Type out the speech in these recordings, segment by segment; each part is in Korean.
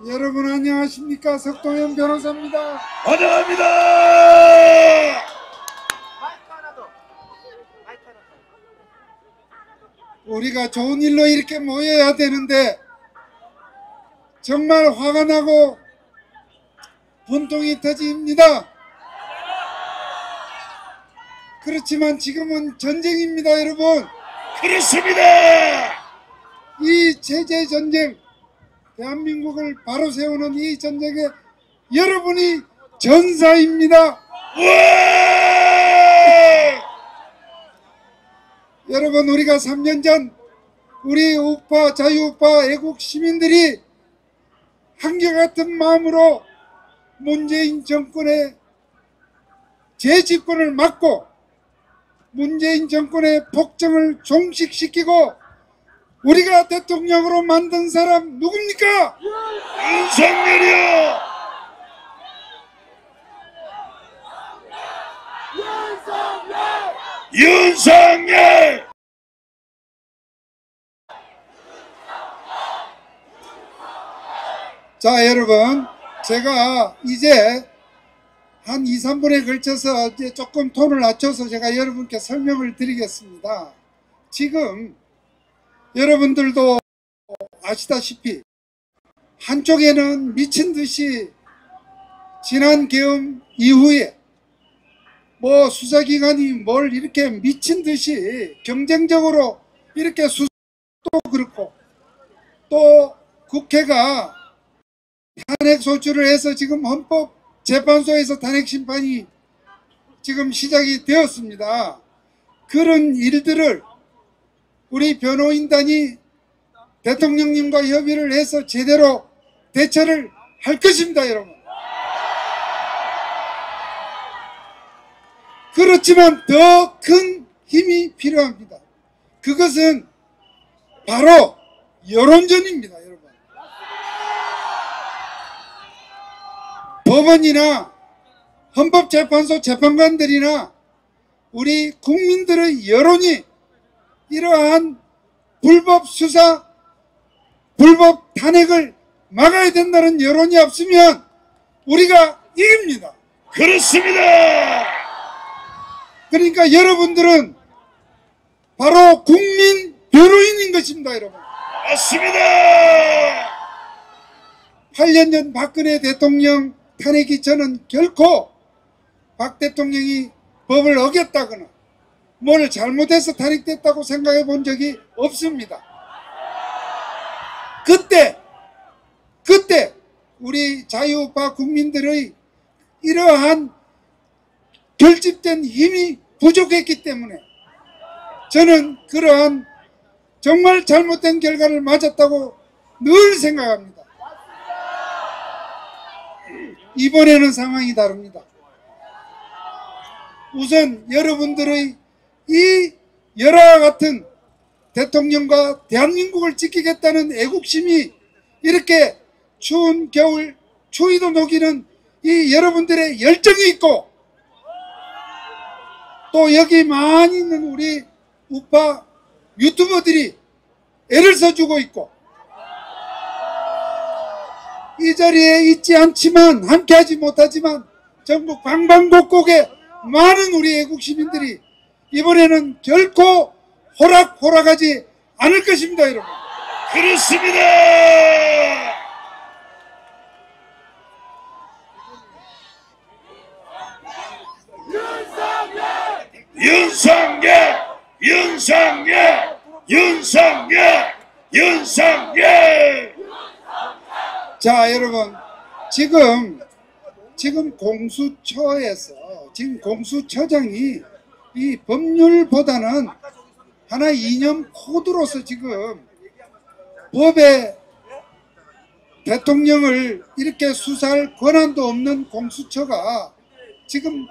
여러분 안녕하십니까? 석동현 변호사입니다. 환영합니다. 우리가 좋은 일로 이렇게 모여야 되는데 정말 화가 나고 분통이 터집니다. 그렇지만 지금은 전쟁입니다, 여러분. 그렇습니다. 이 체제 전쟁, 대한민국을 바로 세우는 이 전쟁에 여러분이 전사입니다. 여러분, 우리가 3년 전 우리 우파, 자유우파, 애국 시민들이 한결같은 마음으로 문재인 정권의 재집권을 막고 문재인 정권의 폭정을 종식시키고 우리가 대통령으로 만든 사람 누굽니까? 윤석열이요. 윤석열. 자, 여러분, 제가 이제 한 2, 3분에 걸쳐서 이제 조금 톤을 낮춰서 제가 여러분께 설명을 드리겠습니다. 지금 여러분들도 아시다시피 한쪽에는 미친 듯이 지난 계엄 이후에 뭐 수사기관이 뭘 이렇게 미친 듯이 경쟁적으로 이렇게 수사도 그렇고 또 국회가 탄핵 소추를 해서 지금 헌법재판소에서 탄핵 심판이 지금 시작이 되었습니다. 그런 일들을 우리 변호인단이 대통령님과 협의를 해서 제대로 대처를 할 것입니다, 여러분. 그렇지만 더 큰 힘이 필요합니다. 그것은 바로 여론전입니다, 여러분. 법원이나 헌법재판소 재판관들이나 우리 국민들의 여론이 이러한 불법 수사, 불법 탄핵을 막아야 된다는 여론이 없으면 우리가 이깁니다. 그렇습니다. 그러니까 여러분들은 바로 국민 변호인인 것입니다, 여러분. 맞습니다. 8년 전 박근혜 대통령 탄핵이 저는 결코 박 대통령이 법을 어겼다거나 뭘 잘못해서 탄핵됐다고 생각해 본 적이 없습니다. 그때 우리 자유우파 국민들의 이러한 결집된 힘이 부족했기 때문에 저는 그러한 정말 잘못된 결과를 맞았다고 늘 생각합니다. 이번에는 상황이 다릅니다. 우선 여러분들의 이 열화와 같은 대통령과 대한민국을 지키겠다는 애국심이 이렇게 추운 겨울 추위도 녹이는 이 여러분들의 열정이 있고 또 여기 많이 있는 우리 우파 유튜버들이 애를 써주고 있고 이 자리에 있지 않지만 함께하지 못하지만 전국 방방곡곡에 많은 우리 애국 시민들이 이번에는 결코 호락호락하지 않을 것입니다, 여러분. 그렇습니다. 윤석열, 윤석열, 윤석열, 윤석열. 자, 여러분, 지금 공수처에서 지금 공수처장이 이 법률보다는 하나 이념 코드로서 지금 법에 대통령을 이렇게 수사할 권한도 없는 공수처가 지금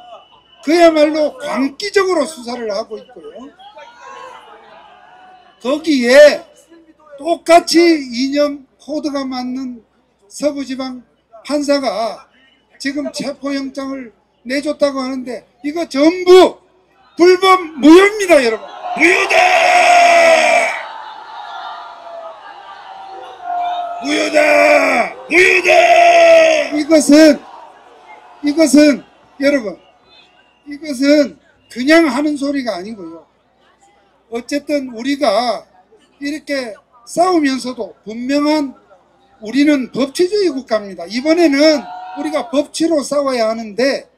그야말로 광기적으로 수사를 하고 있고요. 거기에 똑같이 이념 코드가 맞는 서부지방 판사가 지금 체포영장을 내줬다고 하는데 이거 전부 불법 무효입니다, 여러분. 무효다! 무효다! 무효다. 이것은 여러분, 이것은 그냥 하는 소리가 아니고요. 어쨌든 우리가 이렇게 싸우면서도 분명한, 우리는 법치주의 국가입니다. 이번에는 우리가 법치로 싸워야 하는데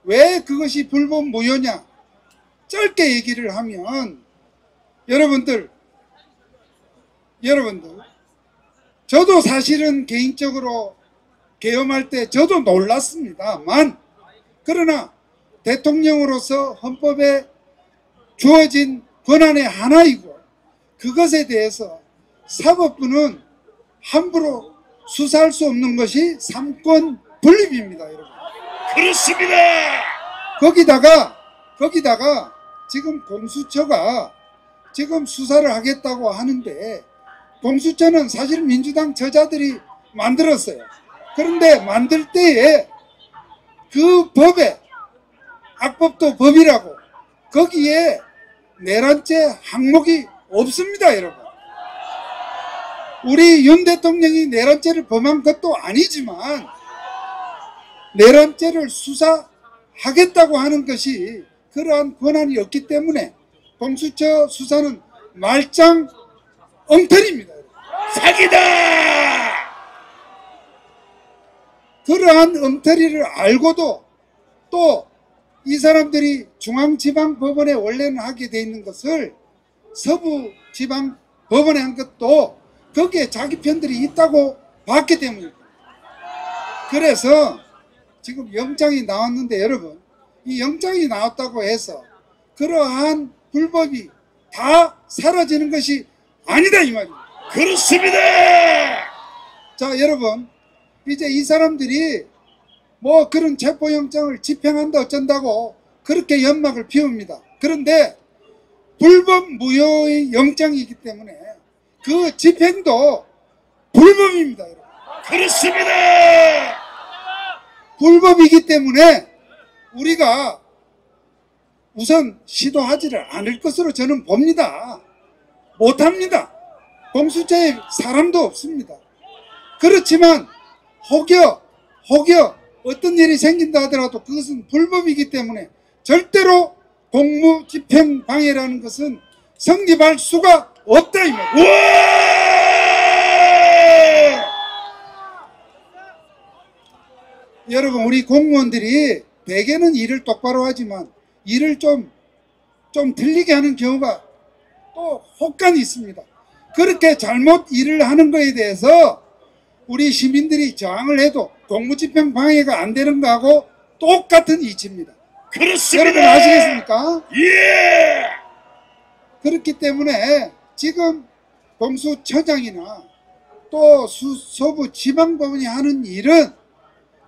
왜 그것이 불법 무효냐? 짧게 얘기를 하면, 여러분들 저도 사실은 개인적으로 계엄할 때 저도 놀랐습니다만, 그러나 대통령으로서 헌법에 주어진 권한의 하나이고, 그것에 대해서 사법부는 함부로 수사할 수 없는 것이 삼권 분립입니다, 여러분. 그렇습니다. 거기다가 지금 공수처가 지금 수사를 하겠다고 하는데, 공수처는 사실 민주당 저자들이 만들었어요. 그런데 만들 때에 그 법에, 악법도 법이라고, 거기에 내란죄 항목이 없습니다, 여러분. 우리 윤 대통령이 내란죄를 범한 것도 아니지만 내란죄를 수사하겠다고 하는 것이 그러한 권한이 없기 때문에 공수처 수사는 말짱 엉터리입니다. 사기다. 그러한 엉터리를 알고도 또 이 사람들이 중앙지방법원에 원래는 하게 돼 있는 것을 서부지방법원에 한 것도 거기에 자기 편들이 있다고 봤기 때문입니다. 그래서 지금 영장이 나왔는데, 여러분, 이 영장이 나왔다고 해서 그러한 불법이 다 사라지는 것이 아니다, 이 말입니다. 그렇습니다. 자, 여러분, 이제 이 사람들이 뭐 그런 체포영장을 집행한다 어쩐다고 그렇게 연막을 피웁니다. 그런데 불법 무효의 영장이기 때문에 그 집행도 불법입니다, 여러분. 그렇습니다. 불법이기 때문에 우리가 우선 시도하지를 않을 것으로 저는 봅니다. 못합니다. 공수처에 사람도 없습니다. 그렇지만 혹여 어떤 일이 생긴다 하더라도 그것은 불법이기 때문에 절대로 공무집행 방해라는 것은 성립할 수가 없다, 이 말이에요. 여러분, 우리 공무원들이 대개는 일을 똑바로 하지만 일을 좀 틀리게 하는 경우가 또 혹간이 있습니다. 그렇게 잘못 일을 하는 거에 대해서 우리 시민들이 저항을 해도 공무집행 방해가 안 되는 거하고 똑같은 이치입니다. 그렇습니다. 여러분 아시겠습니까? 예. 그렇기 때문에 지금 공수처장이나 또 서부지방법원이 하는 일은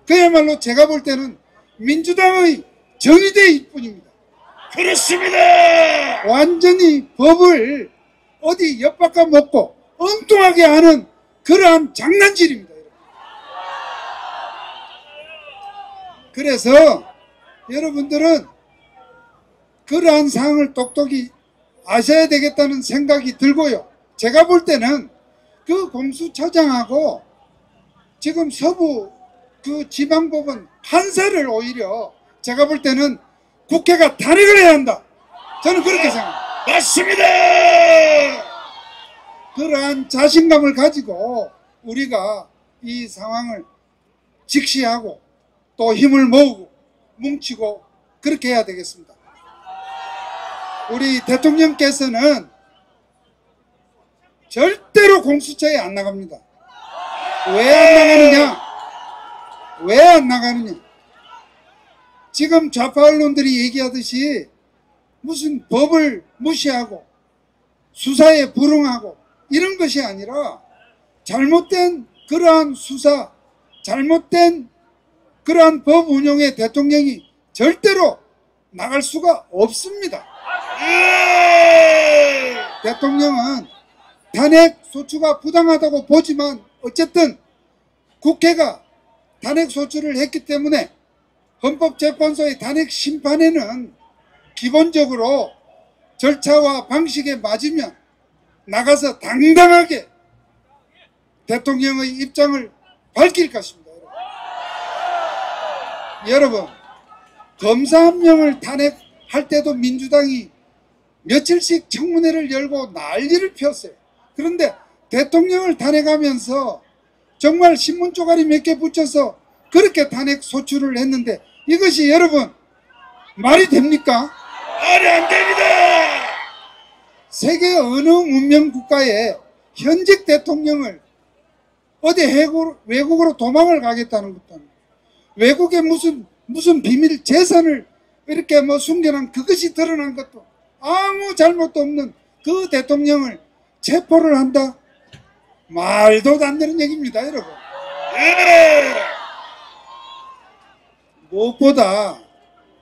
그야말로 제가 볼 때는 민주당의 정의대일 뿐입니다. 그렇습니다. 완전히 법을 어디 엿바꿔 먹고 엉뚱하게 하는 그러한 장난질입니다. 그래서 여러분들은 그러한 사항을 똑똑히 아셔야 되겠다는 생각이 들고요. 제가 볼 때는 그 공수처장하고 지금 서부 그 지방법원 판사를 오히려 제가 볼 때는 국회가 탄핵을 해야 한다. 저는 그렇게 생각합니다. 맞습니다. 그러한 자신감을 가지고 우리가 이 상황을 직시하고 또 힘을 모으고 뭉치고 그렇게 해야 되겠습니다. 우리 대통령께서는 절대로 공수처에 안 나갑니다. 왜 안 나가느냐? 왜 안 나가느냐? 지금 좌파 언론들이 얘기하듯이 무슨 법을 무시하고 수사에 불응하고 이런 것이 아니라 잘못된 그러한 수사, 잘못된 그러한 법 운용에 대통령이 절대로 나갈 수가 없습니다. 대통령은 탄핵 소추가 부당하다고 보지만 어쨌든 국회가 탄핵 소추를 했기 때문에 헌법재판소의 탄핵 심판에는 기본적으로 절차와 방식에 맞으면 나가서 당당하게 대통령의 입장을 밝힐 것입니다. 여러분, 검사 한 명을 탄핵할 때도 민주당이 며칠씩 청문회를 열고 난리를 폈어요. 그런데 대통령을 탄핵하면서 정말 신문 쪼가리 몇 개 붙여서 그렇게 탄핵 소추를 했는데 이것이 여러분 말이 됩니까? 말이 안 됩니다. 세계 어느 문명 국가에 현직 대통령을 어디 외국으로 도망을 가겠다는 것도 아니고 외국에 무슨 비밀 재산을 이렇게 뭐 숨겨놓은 그것이 드러난 것도 아무 잘못도 없는 그 대통령을 체포를 한다? 말도 안 되는 얘기입니다, 여러분. 예.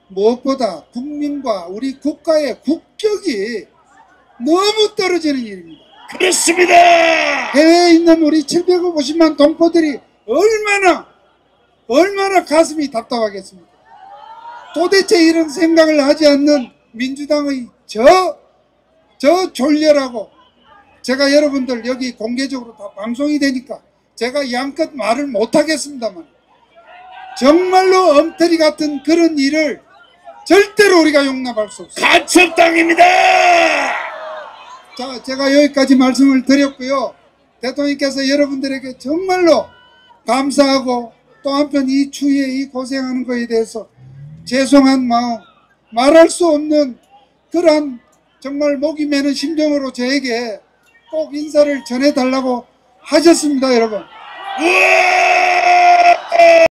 무엇보다 국민과 우리 국가의 국격이 너무 떨어지는 일입니다. 그렇습니다. 해외에 있는 우리 750만 동포들이 얼마나 가슴이 답답하겠습니까? 도대체 이런 생각을 하지 않는 민주당의 저 졸렬하고, 제가 여러분들 여기 공개적으로 다 방송이 되니까 제가 양껏 말을 못하겠습니다만 정말로 엉터리 같은 그런 일을 절대로 우리가 용납할 수 없습니다. 가첩당입니다. 자, 제가 여기까지 말씀을 드렸고요. 대통령께서 여러분들에게 정말로 감사하고 또 한편 이 추위에 이 고생하는 거에 대해서 죄송한 마음, 말할 수 없는 그러한 정말 목이 메는 심정으로 저에게 꼭 인사를 전해달라고 하셨습니다, 여러분. 우와!